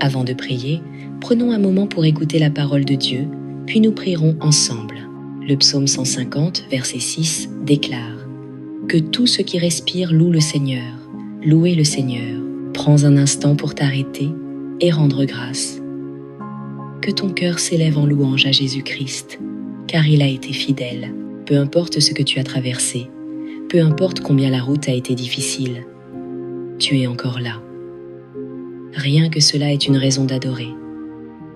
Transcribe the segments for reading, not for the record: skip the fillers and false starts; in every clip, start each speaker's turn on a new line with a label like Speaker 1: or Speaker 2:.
Speaker 1: Avant de prier, prenons un moment pour écouter la parole de Dieu, puis nous prierons ensemble. Le psaume 150, verset 6, déclare « Que tout ce qui respire loue le Seigneur, louez le Seigneur. Prends un instant pour t'arrêter et rendre grâce. Que ton cœur s'élève en louange à Jésus-Christ, car il a été fidèle. Peu importe ce que tu as traversé, peu importe combien la route a été difficile, tu es encore là. Rien que cela est une raison d'adorer.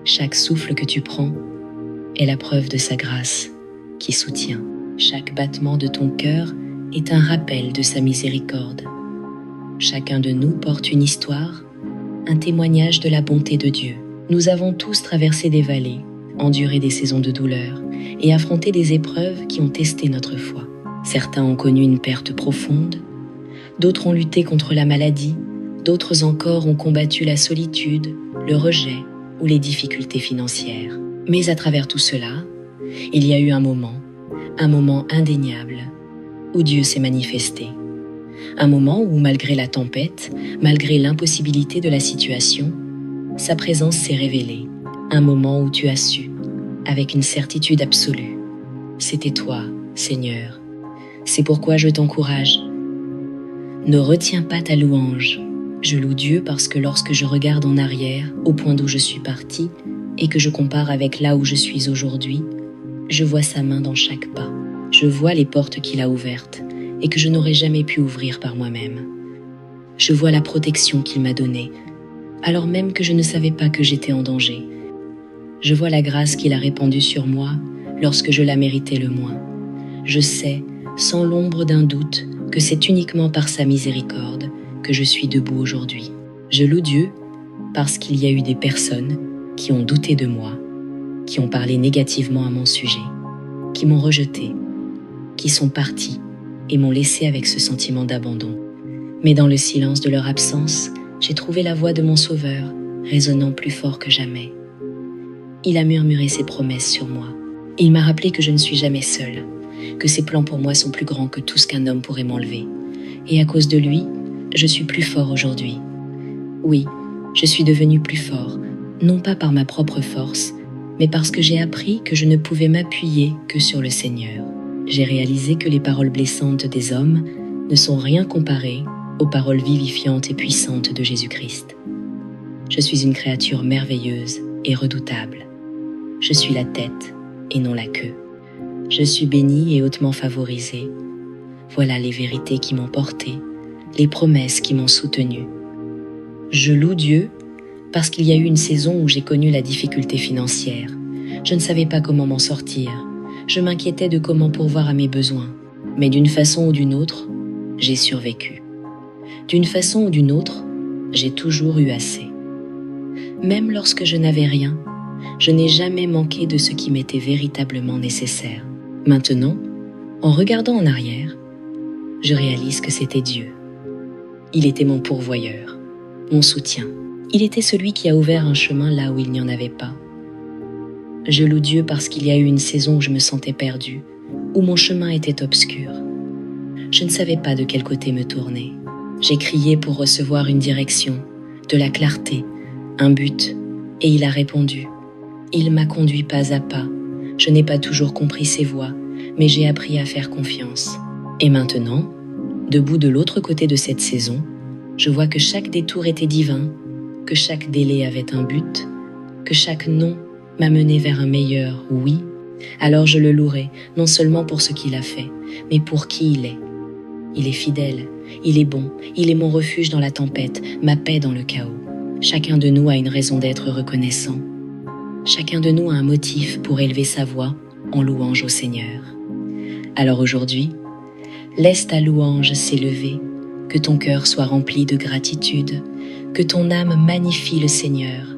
Speaker 1: Chaque souffle que tu prends est la preuve de sa grâce qui soutient. Chaque battement de ton cœur est un rappel de sa miséricorde. Chacun de nous porte une histoire, un témoignage de la bonté de Dieu. Nous avons tous traversé des vallées, enduré des saisons de douleur et affronté des épreuves qui ont testé notre foi. Certains ont connu une perte profonde, d'autres ont lutté contre la maladie, d'autres encore ont combattu la solitude, le rejet ou les difficultés financières. Mais à travers tout cela, il y a eu un moment indéniable, où Dieu s'est manifesté. Un moment où, malgré la tempête, malgré l'impossibilité de la situation, sa présence s'est révélée. Un moment où tu as su, avec une certitude absolue, c'était toi, Seigneur. C'est pourquoi je t'encourage. Ne retiens pas ta louange. Je loue Dieu parce que lorsque je regarde en arrière, au point d'où je suis parti, et que je compare avec là où je suis aujourd'hui, je vois sa main dans chaque pas. Je vois les portes qu'il a ouvertes et que je n'aurais jamais pu ouvrir par moi-même. Je vois la protection qu'il m'a donnée, alors même que je ne savais pas que j'étais en danger. Je vois la grâce qu'il a répandue sur moi lorsque je la méritais le moins. Je sais, sans l'ombre d'un doute, que c'est uniquement par sa miséricorde que je suis debout aujourd'hui. Je loue Dieu parce qu'il y a eu des personnes qui ont douté de moi, qui ont parlé négativement à mon sujet, qui m'ont rejeté, qui sont partis et m'ont laissé avec ce sentiment d'abandon. Mais dans le silence de leur absence, j'ai trouvé la voix de mon Sauveur, résonnant plus fort que jamais. Il a murmuré ses promesses sur moi. Il m'a rappelé que je ne suis jamais seule, que ses plans pour moi sont plus grands que tout ce qu'un homme pourrait m'enlever. Et à cause de lui, je suis plus fort aujourd'hui. Oui, je suis devenu plus fort, non pas par ma propre force, mais parce que j'ai appris que je ne pouvais m'appuyer que sur le Seigneur. J'ai réalisé que les paroles blessantes des hommes ne sont rien comparées aux paroles vivifiantes et puissantes de Jésus-Christ. Je suis une créature merveilleuse et redoutable. Je suis la tête et non la queue. Je suis bénie et hautement favorisée. Voilà les vérités qui m'ont portée, les promesses qui m'ont soutenue. Je loue Dieu parce qu'il y a eu une saison où j'ai connu la difficulté financière. Je ne savais pas comment m'en sortir. Je m'inquiétais de comment pourvoir à mes besoins. Mais d'une façon ou d'une autre, j'ai survécu. D'une façon ou d'une autre, j'ai toujours eu assez. Même lorsque je n'avais rien, je n'ai jamais manqué de ce qui m'était véritablement nécessaire. Maintenant, en regardant en arrière, je réalise que c'était Dieu. Il était mon pourvoyeur, mon soutien. Il était celui qui a ouvert un chemin là où il n'y en avait pas. Je loue Dieu parce qu'il y a eu une saison où je me sentais perdue, où mon chemin était obscur. Je ne savais pas de quel côté me tourner. J'ai crié pour recevoir une direction, de la clarté, un but, et il a répondu. Il m'a conduit pas à pas. Je n'ai pas toujours compris ses voies, mais j'ai appris à faire confiance. Et maintenant, debout de l'autre côté de cette saison, je vois que chaque détour était divin, que chaque délai avait un but, que chaque non m'a mené vers un meilleur oui. Alors je le louerai, non seulement pour ce qu'il a fait, mais pour qui il est. Il est fidèle, il est bon, il est mon refuge dans la tempête, ma paix dans le chaos. Chacun de nous a une raison d'être reconnaissant. Chacun de nous a un motif pour élever sa voix en louange au Seigneur. Alors aujourd'hui, laisse ta louange s'élever, que ton cœur soit rempli de gratitude, que ton âme magnifie le Seigneur,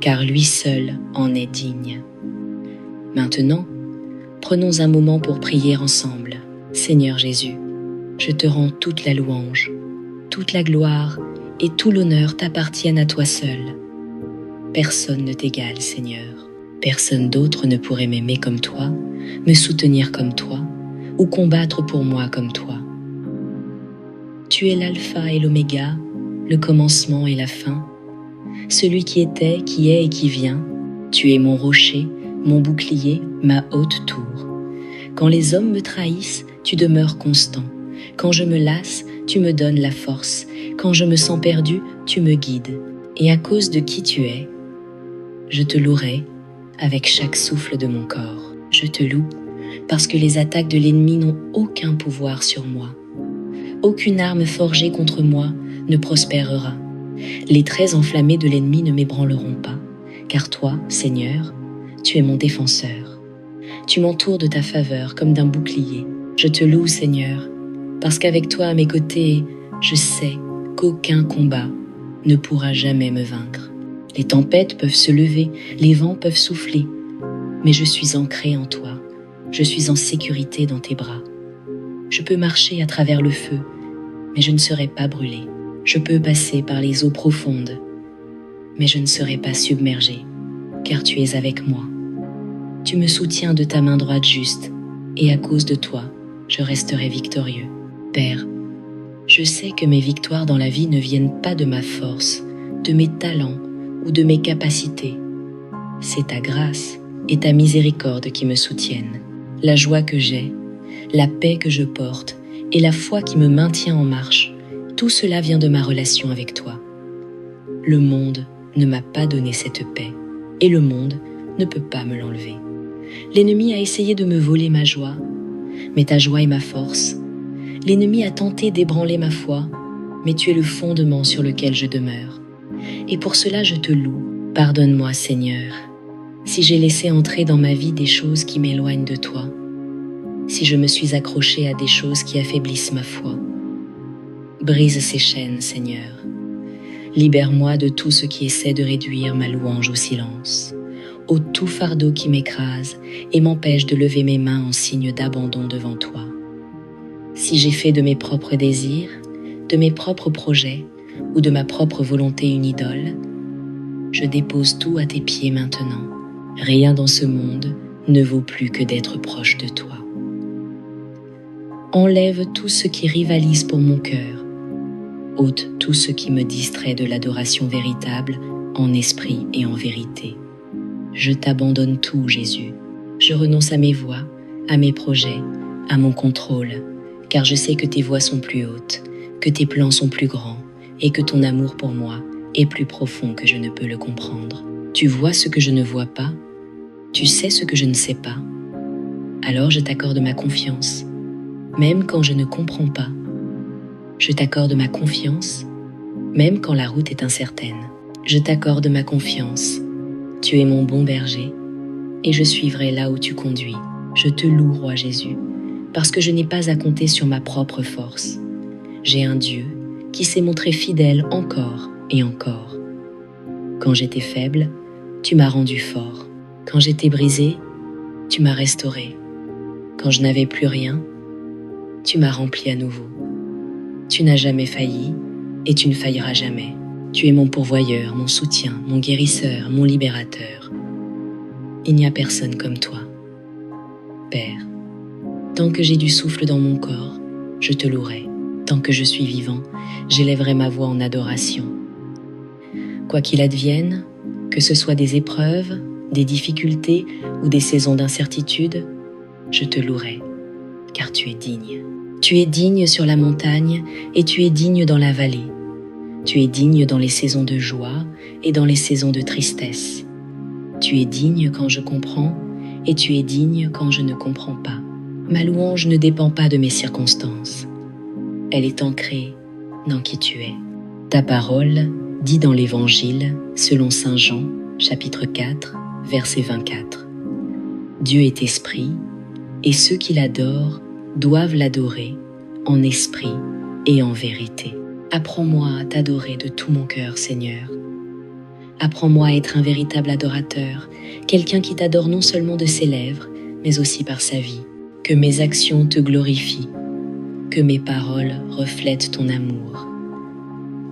Speaker 1: car lui seul en est digne. Maintenant, prenons un moment pour prier ensemble. Seigneur Jésus, je te rends toute la louange, toute la gloire et tout l'honneur t'appartiennent à toi seul. Personne ne t'égale, Seigneur. Personne d'autre ne pourrait m'aimer comme toi, me soutenir comme toi, ou combattre pour moi comme toi. Tu es l'alpha et l'oméga, le commencement et la fin. celui qui était, qui est et qui vient. Tu es mon rocher, mon bouclier, ma haute tour. Quand les hommes me trahissent, tu demeures constant. Quand je me lasse, tu me donnes la force. Quand je me sens perdu, tu me guides. Et à cause de qui tu es, je te louerai avec chaque souffle de mon corps. Je te loue parce que les attaques de l'ennemi n'ont aucun pouvoir sur moi. Aucune arme forgée contre moi ne prospérera. Les traits enflammés de l'ennemi ne m'ébranleront pas, car toi, Seigneur, tu es mon défenseur. Tu m'entoures de ta faveur comme d'un bouclier. Je te loue, Seigneur, parce qu'avec toi à mes côtés, je sais qu'aucun combat ne pourra jamais me vaincre. Les tempêtes peuvent se lever, les vents peuvent souffler, mais je suis ancré en toi. Je suis en sécurité dans tes bras. Je peux marcher à travers le feu, mais je ne serai pas brûlé. Je peux passer par les eaux profondes, mais je ne serai pas submergé, car tu es avec moi. Tu me soutiens de ta main droite juste, et à cause de toi, je resterai victorieux. Père, je sais que mes victoires dans la vie ne viennent pas de ma force, de mes talents ou de mes capacités. C'est ta grâce et ta miséricorde qui me soutiennent. La joie que j'ai, la paix que je porte et la foi qui me maintient en marche, tout cela vient de ma relation avec toi. Le monde ne m'a pas donné cette paix et le monde ne peut pas me l'enlever. L'ennemi a essayé de me voler ma joie, mais ta joie est ma force. L'ennemi a tenté d'ébranler ma foi, mais tu es le fondement sur lequel je demeure. Et pour cela je te loue. Pardonne-moi, Seigneur, si j'ai laissé entrer dans ma vie des choses qui m'éloignent de toi, si je me suis accroché à des choses qui affaiblissent ma foi. Brise ces chaînes, Seigneur. Libère-moi de tout ce qui essaie de réduire ma louange au silence, au tout fardeau qui m'écrase et m'empêche de lever mes mains en signe d'abandon devant toi. Si j'ai fait de mes propres désirs, de mes propres projets ou de ma propre volonté une idole, je dépose tout à tes pieds maintenant. Rien dans ce monde ne vaut plus que d'être proche de toi. Enlève tout ce qui rivalise pour mon cœur. Ôte tout ce qui me distrait de l'adoration véritable en esprit et en vérité. Je t'abandonne tout, Jésus. Je renonce à mes voies, à mes projets, à mon contrôle, car je sais que tes voies sont plus hautes, que tes plans sont plus grands et que ton amour pour moi est plus profond que je ne peux le comprendre. Tu vois ce que je ne vois pas, tu sais ce que je ne sais pas. Alors je t'accorde ma confiance, même quand je ne comprends pas. Je t'accorde ma confiance, même quand la route est incertaine. Je t'accorde ma confiance. Tu es mon bon berger, et je suivrai là où tu conduis. Je te loue, Roi Jésus, parce que je n'ai pas à compter sur ma propre force. J'ai un Dieu qui s'est montré fidèle encore et encore. Quand j'étais faible, tu m'as rendu fort. Quand j'étais brisé, tu m'as restauré. Quand je n'avais plus rien, tu m'as rempli à nouveau. Tu n'as jamais failli et tu ne failliras jamais. Tu es mon pourvoyeur, mon soutien, mon guérisseur, mon libérateur. Il n'y a personne comme toi. Père, tant que j'ai du souffle dans mon corps, je te louerai. Tant que je suis vivant, j'élèverai ma voix en adoration. Quoi qu'il advienne, que ce soit des épreuves, des difficultés ou des saisons d'incertitude, je te louerai, car tu es digne. Tu es digne sur la montagne et tu es digne dans la vallée. Tu es digne dans les saisons de joie et dans les saisons de tristesse. Tu es digne quand je comprends et tu es digne quand je ne comprends pas. Ma louange ne dépend pas de mes circonstances. Elle est ancrée dans qui tu es. Ta parole dit dans l'Évangile, selon Saint Jean, chapitre 4, verset 24. Dieu est esprit, et ceux qui l'adorent doivent l'adorer en esprit et en vérité. Apprends-moi à t'adorer de tout mon cœur, Seigneur. Apprends-moi à être un véritable adorateur, quelqu'un qui t'adore non seulement de ses lèvres, mais aussi par sa vie. Que mes actions te glorifient, que mes paroles reflètent ton amour,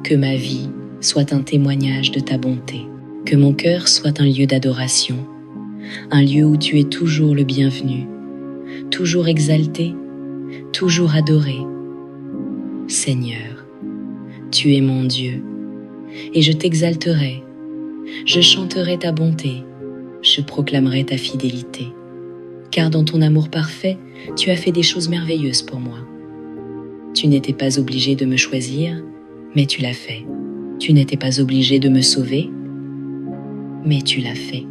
Speaker 1: que ma vie soit un témoignage de ta bonté, que mon cœur soit un lieu d'adoration, un lieu où tu es toujours le bienvenu, toujours exalté, toujours adoré. Seigneur, tu es mon Dieu, et je t'exalterai Je chanterai ta bonté, je proclamerai ta fidélité. Car dans ton amour parfait, tu as fait des choses merveilleuses pour moi. Tu n'étais pas obligé de me choisir, mais tu l'as fait. Tu n'étais pas obligé de me sauver, mais tu l'as fait.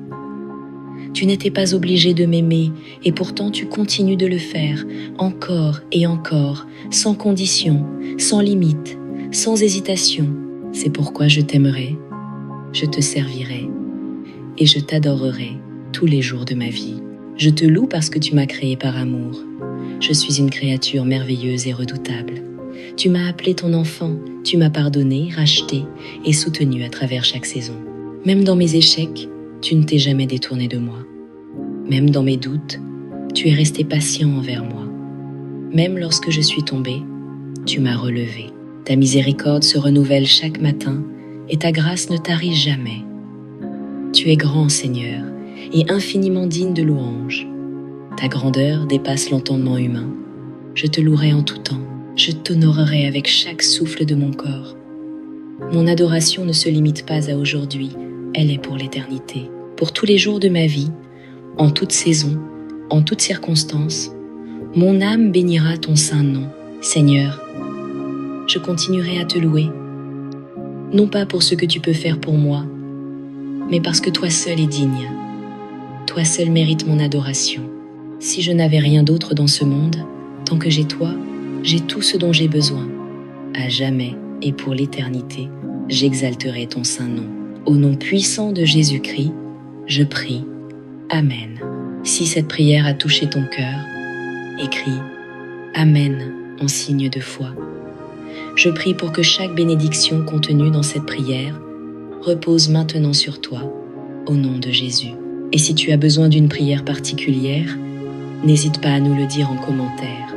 Speaker 1: Tu n'étais pas obligé de m'aimer, et pourtant tu continues de le faire, encore et encore, sans condition, sans limite, sans hésitation. C'est pourquoi je t'aimerai, je te servirai, et je t'adorerai tous les jours de ma vie. Je te loue parce que tu m'as créé par amour. Je suis une créature merveilleuse et redoutable. Tu m'as appelé ton enfant, tu m'as pardonné, racheté et soutenu à travers chaque saison. Même dans mes échecs, tu ne t'es jamais détourné de moi. Même dans mes doutes, tu es resté patient envers moi. Même lorsque je suis tombée, tu m'as relevé. Ta miséricorde se renouvelle chaque matin et ta grâce ne tarit jamais. Tu es grand, Seigneur, et infiniment digne de louange. Ta grandeur dépasse l'entendement humain. Je te louerai en tout temps. Je t'honorerai avec chaque souffle de mon corps. Mon adoration ne se limite pas à aujourd'hui, elle est pour l'éternité. Pour tous les jours de ma vie, en toute saison, en toutes circonstances, mon âme bénira ton saint nom. Seigneur, je continuerai à te louer, non pas pour ce que tu peux faire pour moi, mais parce que toi seul es digne. Toi seul mérites mon adoration. Si je n'avais rien d'autre dans ce monde, tant que j'ai toi, j'ai tout ce dont j'ai besoin. À jamais et pour l'éternité, j'exalterai ton saint nom. Au nom puissant de Jésus-Christ, je prie. Amen. Si cette prière a touché ton cœur, écris Amen en signe de foi. Je prie pour que chaque bénédiction contenue dans cette prière repose maintenant sur toi, au nom de Jésus. Et si tu as besoin d'une prière particulière, n'hésite pas à nous le dire en commentaire.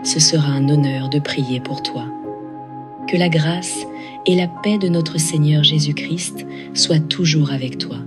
Speaker 1: Ce sera un honneur de prier pour toi. Que la grâce et la paix de notre Seigneur Jésus-Christ soient toujours avec toi.